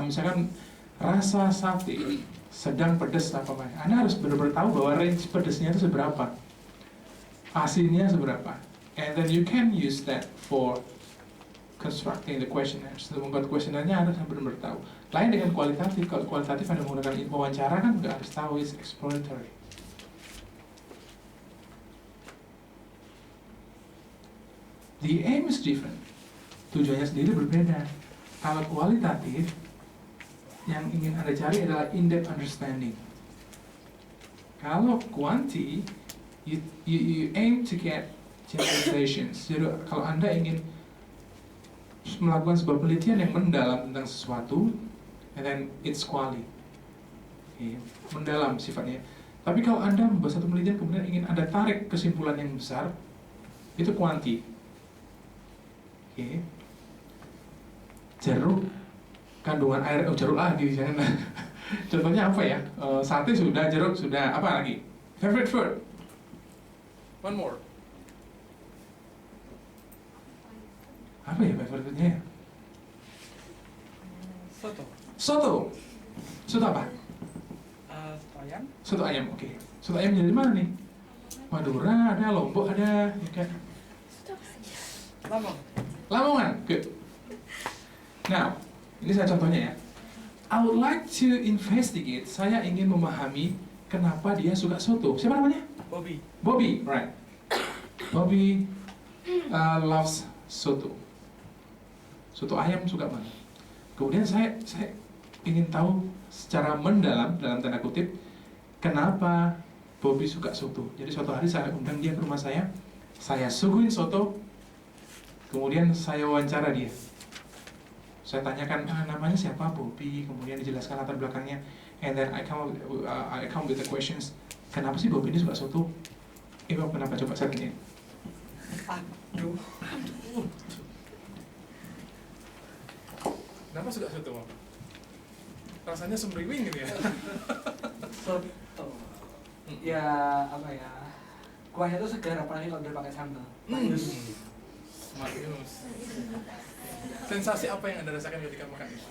Misalkan rasa sate sedang pedas apa Pak? Anda harus benar-benar tahu bahwa range pedasnya itu seberapa, asinnya seberapa, and then you can use that for constructing the questionnaire. Untuk membuat kuesionernya Anda harus benar-benar tahu. Lain dengan kualitatif, kalau kualitatif Anda menggunakan wawancara kan nggak harus tahu, is exploratory. The aim is different. Tujuannya sendiri berbeda. Kalau kualitatif, yang ingin Anda cari adalah in-depth understanding. Kalau quanti, you aim to get generalizations. Jadi kalau Anda ingin melakukan sebuah penelitian yang mendalam tentang sesuatu, and then it's quali. Okay. Mendalam sifatnya. Tapi kalau Anda membuat satu penelitian kemudian ingin Anda tarik kesimpulan yang besar, itu quanti. Okay. Jeruk kandungan air, jeruk lagi jangan. Contohnya apa ya? Sate sudah, jeruk sudah, apa lagi? Favorite food? One more. Apa ya favorite foodnya ya? Soto. Soto. Soto apa? Soto ayam. Soto ayam, oke. Soto ayam dari mana nih? Madura, ada Lombok, ada ya kan? Lamongan. Lamongan, good. Now, ini saya contohnya ya. I would like to investigate. Saya ingin memahami kenapa dia suka soto. Siapa namanya? Bobby. Bobby, right? Bobby loves soto. Soto ayam suka banget. Kemudian saya ingin tahu secara mendalam dalam tanda kutip kenapa Bobby suka soto. Jadi suatu hari saya undang dia ke rumah saya suguhin soto, kemudian saya wawancara dia. Saya tanyakan namanya siapa, Bobby, kemudian dijelaskan latar belakangnya, and then I come with the questions. Kenapa sih Bobby ini suka soto? Kenapa coba saya tanya? Aduh. Kenapa suka soto, Mam? Rasanya semriwing gitu ya? Soto. Ya apa ya? Kuahnya itu segar apalagi kalau udah pakai sambal. Manis. Sensasi apa yang Anda rasakan ketika makan itu?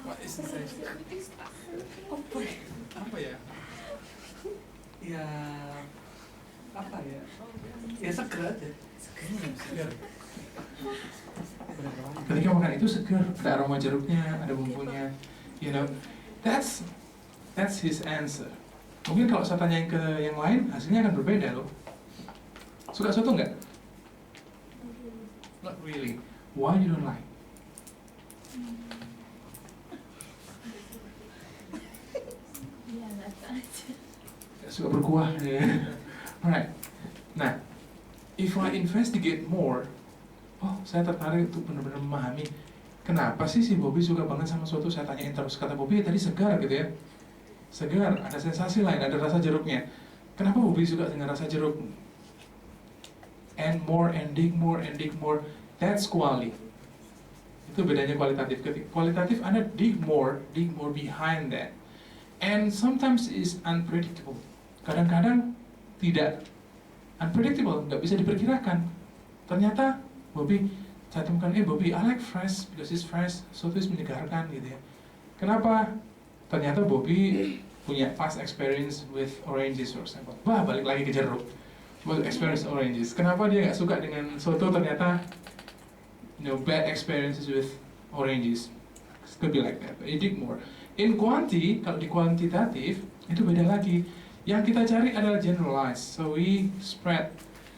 What is the sensation? Apa ya? Ya apa ya? Ya segar aja. Segar. Ketika makan itu segar, ada aroma jeruknya, ada bumbunya. You know, that's his answer. Mungkin kalau saya tanyain ke yang lain, hasilnya akan berbeda loh. Suka soto nggak? Not really. Why you don't like? Iya, nggak tahu aja. Suka berkuah. Alright. Nah, if I investigate more, saya tertarik untuk benar-benar memahami kenapa sih si Bobby suka banget sama suatu. Saya tanyain terus, kata Bobby tadi segar gitu ya. Segar, ada sensasi lain, ada rasa jeruknya. Kenapa Bobby suka dengan rasa jeruk? And more, and dig more, and dig more. That's quali. Itu bedanya kualitatif. Kualitatif Anda dig more behind that. And sometimes is unpredictable. Kadang-kadang tidak unpredictable, nggak bisa diperkirakan. Ternyata Bobby, saya temukan, Bobby, I like fresh because it's fresh, soto is menyegarkan gitu ya. Kenapa? Ternyata Bobby punya past experience with oranges for example. Balik lagi ke jeruk. Experience oranges. Kenapa dia nggak suka dengan soto? Ternyata, bad experiences with oranges. It could be like that. But you dig more. In quanti, kalau di kuantitatif itu beda lagi. Yang kita cari adalah generalized. So we spread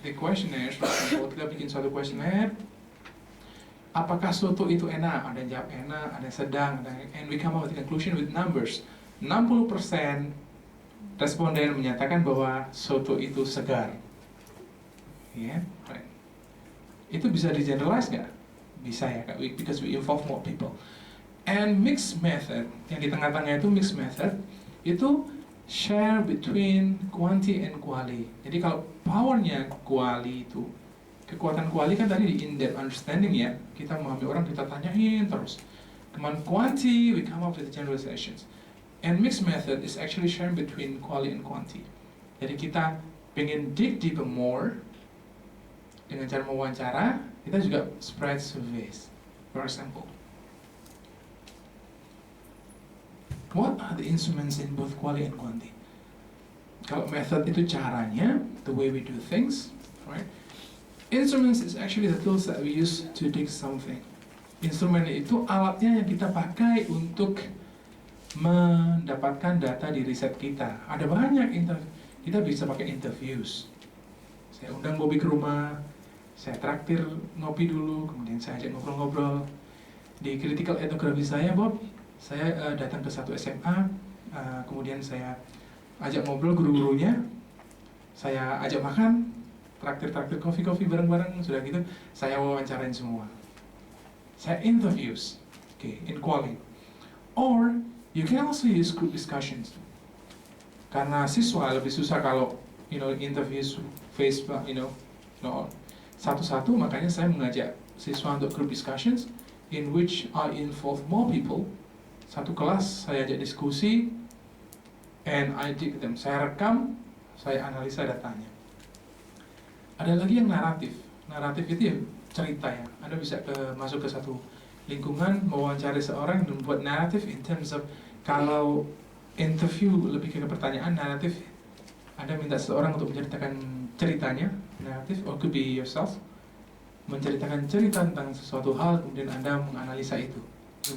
the questionnaires. For example, kita bikin suatu questionnaire. Apakah soto itu enak? Ada yang jawab enak, ada yang sedang, and we come up with a conclusion with numbers. 60% responden menyatakan bahwa soto itu segar. Yeah, right. Itu bisa di generalize nggak? Bisa ya, because we involve more people. And mixed method, yang di tengah-tengah itu mixed method, itu share between quanti and quali. Jadi kalau powernya quali itu, kekuatan quali kan tadi di in-depth understanding ya, kita memahami orang, kita tanyain terus. Kemudian quanti, we come up with generalizations. And mixed method is actually sharing between quali and quanti. Jadi kita pengen dig deeper more, dengan cara mewawancara, kita juga spread surveys, for example. What are the instruments in both quali and quanti? Kalau method itu caranya, the way we do things, right? Instruments is actually the tools that we use to dig something. Instrumen itu alatnya yang kita pakai untuk mendapatkan data di riset kita. Ada banyak kita bisa pakai interviews. Saya undang Bobby ke rumah, saya traktir ngopi dulu, kemudian saya ajak ngobrol-ngobrol. Di critical ethnography saya, Bob, saya datang ke satu SMA, kemudian saya ajak ngobrol guru-gurunya, saya ajak makan, traktir kopi-kopi bareng-bareng, sudah gitu, saya wawancarain semua. Saya interviews, in quali. Or you can also use group discussions. Karena siswa lebih susah kalau interviews face satu-satu, makanya saya mengajak siswa untuk group discussions in which I involve more people. Satu kelas saya ajak diskusi and I dig them. Saya rekam, saya analisa datanya. Ada lagi yang naratif. Naratif itu ya cerita ya. Anda bisa masuk ke satu lingkungan, mewawancari seorang dan membuat naratif in terms of, kalau interview lebih ke pertanyaan, naratif Anda minta seseorang untuk menceritakan ceritanya, naratif, or could be yourself, menceritakan cerita tentang sesuatu hal, kemudian Anda menganalisa itu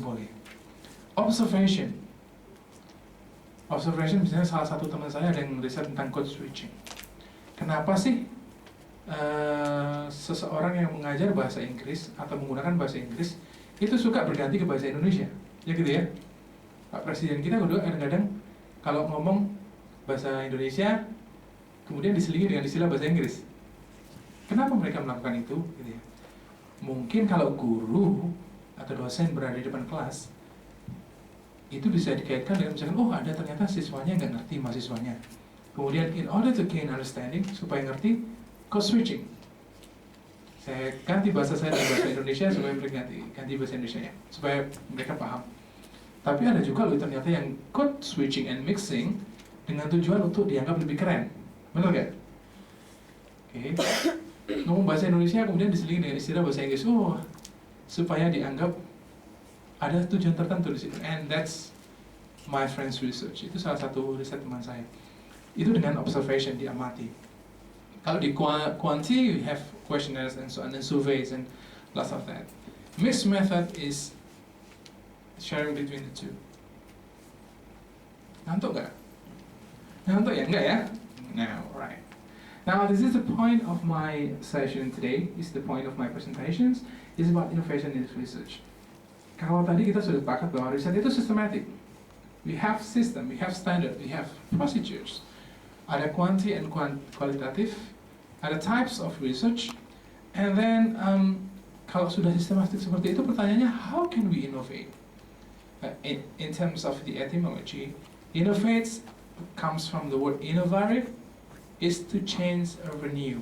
boleh. Observation misalnya salah satu teman saya ada yang riset tentang code switching. Kenapa sih seseorang yang mengajar bahasa Inggris atau menggunakan bahasa Inggris itu suka berganti ke bahasa Indonesia? Ya gitu ya. Pak Presiden kita kadang-kadang kalau ngomong bahasa Indonesia kemudian diselingi dengan istilah bahasa Inggris. Kenapa mereka melakukan itu? Gitu ya. Mungkin kalau guru atau dosen berada di depan kelas, itu bisa dikaitkan dengan misalkan, oh ada ternyata siswanya nggak ngerti mahasiswanya. Kemudian in order to gain understanding, supaya ngerti, code switching. Saya ganti bahasa saya dengan bahasa Indonesia supaya mereka ganti bahasa Indonesia ya, supaya mereka paham. Tapi ada juga loh ternyata yang code switching and mixing dengan tujuan untuk dianggap lebih keren. Benar nggak? Ngomong bahasa Indonesia kemudian diselingi dengan istilah bahasa Inggris. Oh, supaya dianggap ada tujuan tertentu di situ. And that's my friend's research. Itu salah satu riset teman saya. Itu dengan observation, diamati. Kalau di quanti, we have questionnaires and so on, and surveys and lots of that. Mixed method is sharing between the two. Ngantuk nggak? Ngantuk ya? Enggak ya? No, right. Now, this is the point of my session today. This is the point of my presentations. It's about innovation in research. Kalau tadi kita sudah sepakat bahwa riset itu systematic. We have system, we have standard, we have procedures. Ada quanti and qualitative, ada types of research, and then kalau sudah sistematik seperti itu, pertanyaannya how can we innovate? In terms of the etymology, innovate comes from the word innovare, is to change or renew.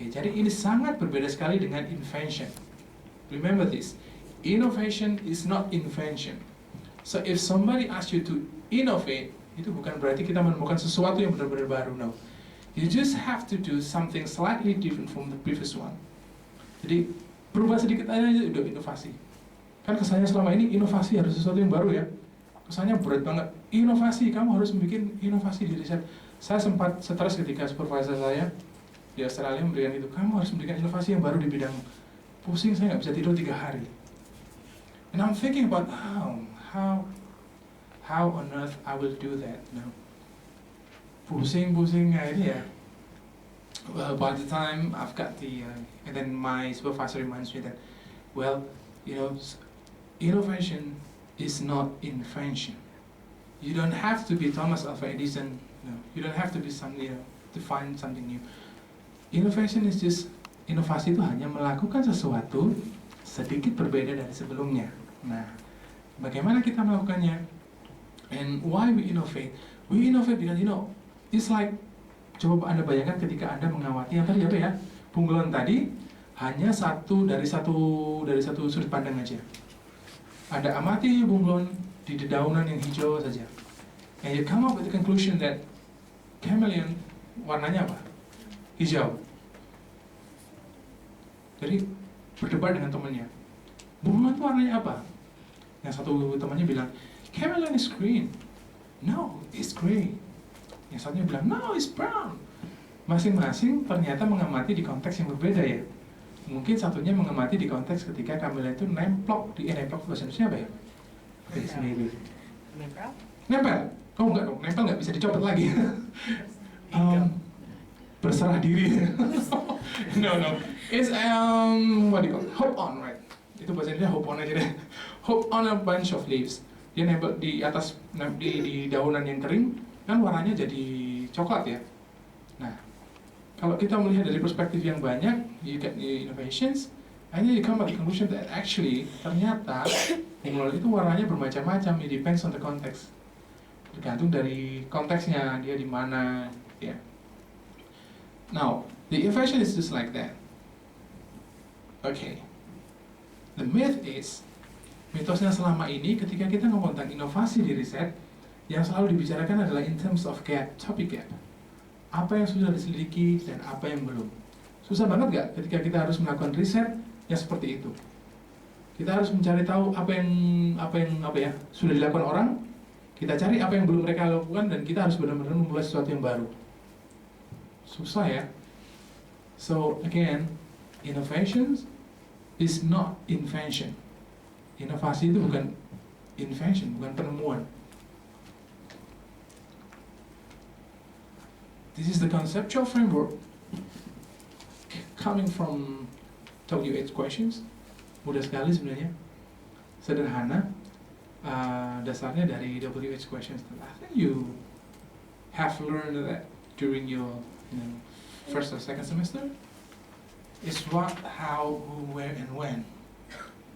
Jadi ini sangat berbeda sekali dengan invention. Remember this, innovation is not invention. So if somebody asks you to innovate, itu bukan berarti kita menemukan sesuatu yang benar-benar baru, no. You just have to do something slightly different from the previous one. Jadi berubah sedikit aja udah inovasi. Kan kesannya selama ini inovasi harus sesuatu yang baru ya. Kesannya berat banget. Inovasi, kamu harus bikin inovasi di riset. Saya sempat stres ketika supervisor saya di Australia memberikan itu. Kamu harus memberikan inovasi yang baru di bidang. Pusing, saya nggak bisa tidur 3 hari. And I'm thinking about how on earth I will do that, you know. Pusing akhirnya ya. Well, by the time I've got and then my supervisor reminds me that, well, you know, innovation is not invention. You don't have to be Thomas Alva Edison. No, you don't have to be to find something new. Innovation is just, inovasi itu hanya melakukan sesuatu sedikit berbeda dari sebelumnya. Nah, bagaimana kita melakukannya? And why we innovate? We innovate because, you know, it's like, coba Anda bayangkan ketika Anda mengawati yang tadi apa ya? Bunglon tadi hanya dari satu sudut pandang aja. Anda amati bunglon di dedaunan yang hijau saja. And you come up with the conclusion that chameleon warnanya apa? Hijau. Jadi berdebat dengan temannya. Bunglon itu warnanya apa? Yang satu temannya bilang, Caroline is green. No, it's gray. Yang satunya bilang, no, it's brown. Masing-masing ternyata mengamati di konteks yang berbeda ya. Mungkin satunya mengamati di konteks ketika Camilla itu nemplok di nemplok bahasa Indonesia apa ya? Sendiri. Nempel? Oh enggak dong, nempel nggak bisa dicopot lagi. Berserah diri. No. It's what do you call it? Hop on, right? Itu bahasa Indonesia hop on aja deh. Hop on a bunch of leaves. Dia nempel di atas di daunan yang kering, kan warnanya jadi coklat ya. Nah, kalau kita melihat dari perspektif yang banyak, you get the innovations, and then you come at the conclusion that actually ternyata bunglon itu warnanya bermacam-macam. It depends on the context. Tergantung dari konteksnya, dia di mana, ya. Now, the innovation is just like that. Okay. The myth is, mitosnya selama ini ketika kita ngomong tentang inovasi di riset, yang selalu dibicarakan adalah in terms of gap, topic gap. Apa yang sudah diselidiki dan apa yang belum. Susah banget gak ketika kita harus melakukan riset yang seperti itu? Kita harus mencari tahu apa yang sudah dilakukan orang, kita cari apa yang belum mereka lakukan, dan kita harus benar-benar memulai sesuatu yang baru. Susah ya. So again, innovations is not invention. Inovasi itu bukan invention, bukan penemuan. This is the conceptual framework coming from WH questions. Mudah sekali sebenarnya, sederhana. Dasarnya dari WH questions. I think you have learned that during your first or second semester. It's what, how, who, where, and when.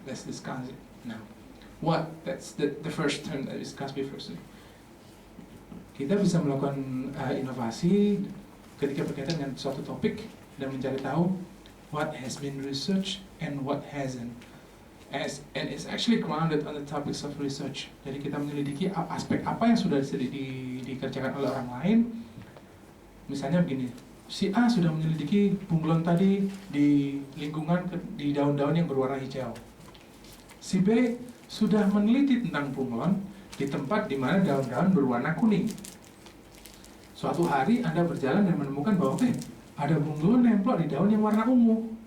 Let's discuss it now. What? That's the first term that we discussed before. Kita bisa melakukan inovasi ketika berkaitan dengan suatu topik dan mencari tahu what has been researched and what hasn't. And it's actually grounded on the topics of research. Jadi kita menyelidiki aspek apa yang sudah dikerjakan oleh orang lain. Misalnya begini, si A sudah menyelidiki bunglon tadi di lingkungan di daun-daun yang berwarna hijau. Si B sudah meneliti tentang bunglon di tempat di mana daun-daun berwarna kuning. Suatu hari Anda berjalan dan menemukan bahwa ada bunglon nemplok di daun yang warna ungu.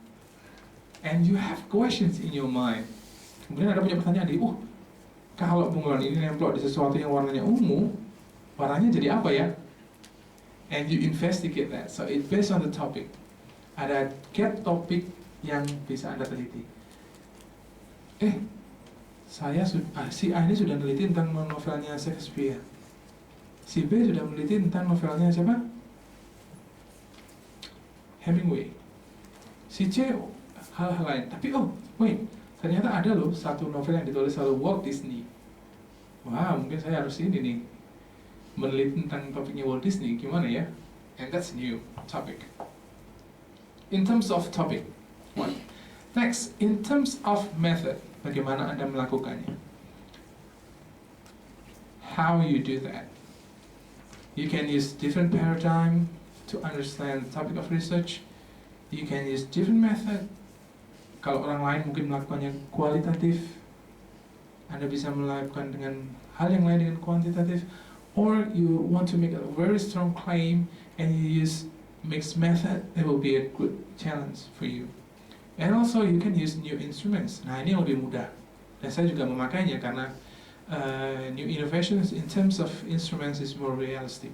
And you have questions in your mind. Kemudian Anda punya pertanyaan kalau bunglon ini nemplok di sesuatu yang warnanya ungu, warnanya jadi apa ya? And you investigate that. So it based on the topic. Ada gap topik yang bisa Anda teliti. Si A ini sudah meneliti tentang novelnya Shakespeare. Si B sudah meneliti tentang novelnya siapa? Hemingway. Si C hal-hal lain. Tapi ternyata ada loh satu novel yang ditulis oleh Walt Disney. Wah, mungkin saya harus ini nih meneliti tentang topiknya Walt Disney, gimana ya? And that's new topic. In terms of topic, one. Next, in terms of method, bagaimana Anda melakukannya? How you do that? You can use different paradigm to understand the topic of research. You can use different method. Kalau orang lain mungkin melakukannya kualitatif, Anda bisa melakukan dengan hal yang lain dengan kuantitatif. Or you want to make a very strong claim and you use mixed method, that will be a good challenge for you. And also you can use new instruments. Nah, ini yang lebih mudah. Dan saya juga memakainya karena new innovations in terms of instruments is more realistic.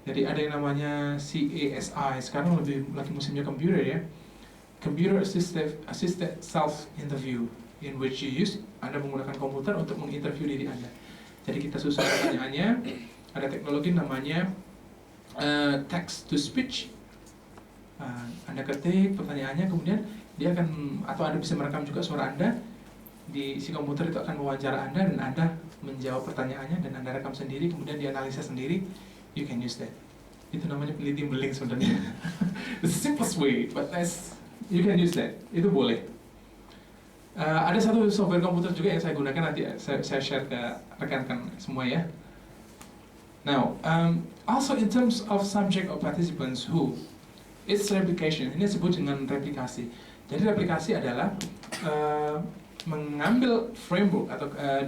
Jadi ada yang namanya CASI, sekarang lagi musimnya komputer ya. Computer assisted self interview, in which you use, Anda menggunakan komputer untuk menginterview diri Anda. Jadi kita susun pertanyaannya, ada teknologi namanya text to speech. Anda ketik pertanyaannya, kemudian dia akan, atau Anda bisa merekam juga suara Anda, si komputer itu akan mewawancara Anda dan Anda menjawab pertanyaannya dan Anda rekam sendiri, kemudian dianalisa sendiri. You can use that. Itu namanya peneliti beling sebenarnya. The simplest way, but you can use that. Itu boleh. Ada satu software komputer juga yang saya gunakan, nanti saya share ke rekan-rekan semua ya. Now, also in terms of subject or participants who, it's replication. Ini disebut dengan replikasi. Jadi replikasi adalah mengambil framework atau